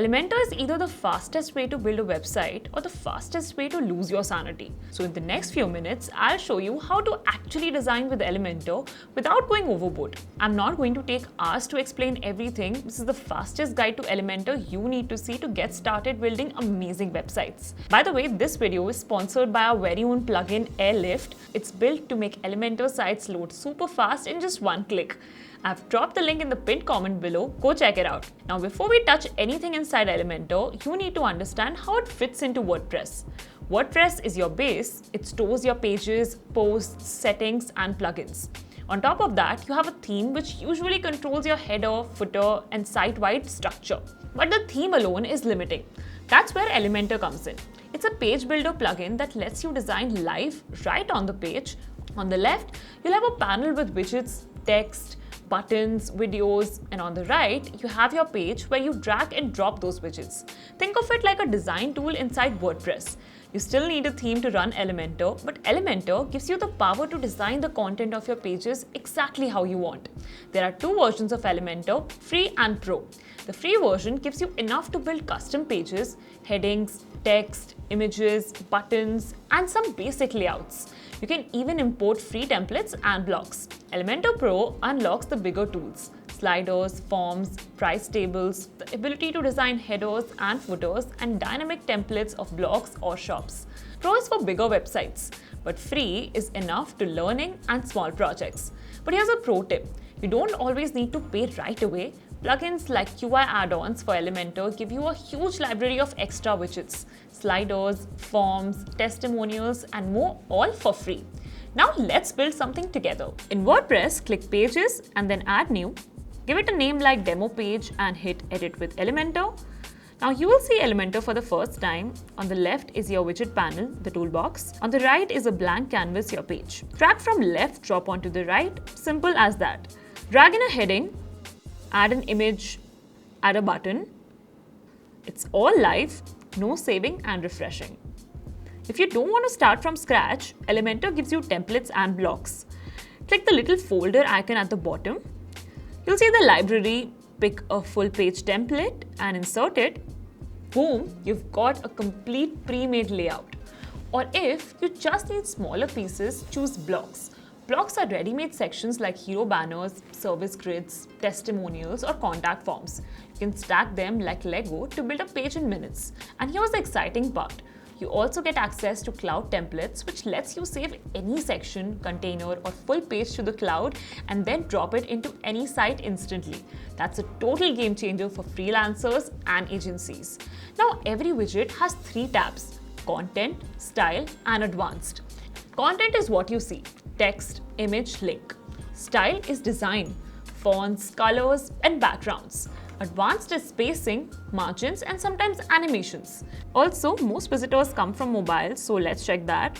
Elementor is either the fastest way to build a website or the fastest way to lose your sanity. So in the next few minutes, I'll show you how to actually design with Elementor without going overboard. I'm not going to take hours to explain everything. This is the fastest guide to Elementor you need to see to get started building amazing websites. By the way, this video is sponsored by our very own plugin Airlift. It's built to make Elementor sites load super fast in just one click. I've dropped the link in the pinned comment below, go check it out. Now before we touch anything inside Elementor, you need to understand how it fits into WordPress. WordPress is your base, it stores your pages, posts, settings and plugins. On top of that, you have a theme which usually controls your header, footer and site-wide structure. But the theme alone is limiting. That's where Elementor comes in. It's a page builder plugin that lets you design live right on the page. On the left, you'll have a panel with widgets, text, buttons, videos, and on the right, you have your page where you drag and drop those widgets. Think of it like a design tool inside WordPress. You still need a theme to run Elementor, but Elementor gives you the power to design the content of your pages exactly how you want. There are two versions of Elementor, Free and Pro. The free version gives you enough to build custom pages, headings, text, images, buttons, and some basic layouts. You can even import free templates and blocks. Elementor Pro unlocks the bigger tools, sliders, forms, price tables, the ability to design headers and footers, and dynamic templates of blogs or shops. Pro is for bigger websites, but free is enough to learning and small projects. But here's a pro tip. You don't always need to pay right away. Plugins like UI add-ons for Elementor give you a huge library of extra widgets, sliders, forms, testimonials, and more, all for free. Now let's build something together. In WordPress, click Pages and then Add New. Give it a name like Demo Page and hit Edit with Elementor. Now you will see Elementor for the first time. On the left is your widget panel, the toolbox. On the right is a blank canvas, your page. Drag from left, drop onto the right. Simple as that. Drag in a heading. Add an image, add a button. It's all live, no saving and refreshing. If you don't want to start from scratch, Elementor gives you templates and blocks. Click the little folder icon at the bottom. You'll see the library, pick a full page template and insert it. Boom, you've got a complete pre-made layout. Or if you just need smaller pieces, choose blocks. Blocks are ready-made sections like hero banners, service grids, testimonials, or contact forms. You can stack them like Lego to build a page in minutes. And here's the exciting part. You also get access to cloud templates, which lets you save any section, container, or full page to the cloud and then drop it into any site instantly. That's a total game changer for freelancers and agencies. Now, every widget has 3 tabs: Content, Style, and Advanced. Content is what you see: text, image, link. Style is design, fonts, colors, and backgrounds. Advanced is spacing, margins, and sometimes animations. Also, most visitors come from mobile, so let's check that.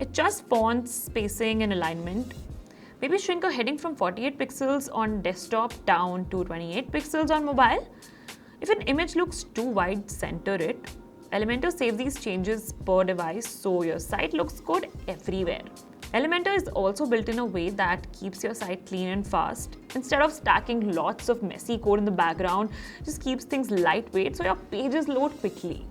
It's just fonts, spacing, and alignment. Maybe shrink a heading from 48 pixels on desktop down to 28 pixels on mobile. If an image looks too wide, center it. Elementor saves these changes per device, so your site looks good everywhere. Elementor is also built in a way that keeps your site clean and fast. Instead of stacking lots of messy code in the background, just keeps things lightweight so your pages load quickly.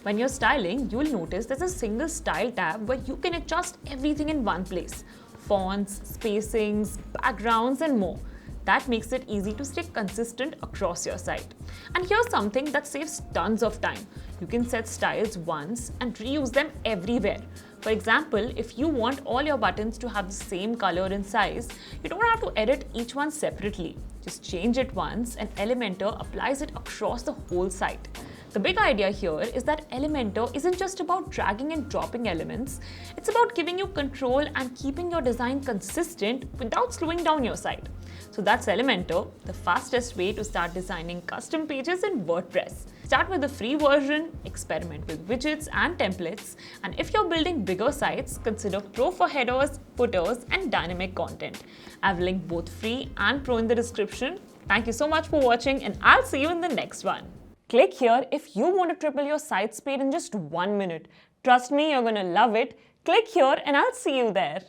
When you're styling, you'll notice there's a single style tab where you can adjust everything in one place: fonts, spacings, backgrounds, and more. That makes it easy to stay consistent across your site. And here's something that saves tons of time. You can set styles once and reuse them everywhere. For example, if you want all your buttons to have the same color and size, you don't have to edit each one separately. Just change it once and Elementor applies it across the whole site. The big idea here is that Elementor isn't just about dragging and dropping elements, it's about giving you control and keeping your design consistent without slowing down your site. So that's Elementor, the fastest way to start designing custom pages in WordPress. Start with the free version, experiment with widgets and templates, and if you're building bigger sites, consider Pro for headers, footers, and dynamic content. I've linked both free and Pro in the description. Thank you so much for watching, and I'll see you in the next one. Click here if you want to triple your site speed in just 1 minute. Trust me, you're gonna love it. Click here and I'll see you there.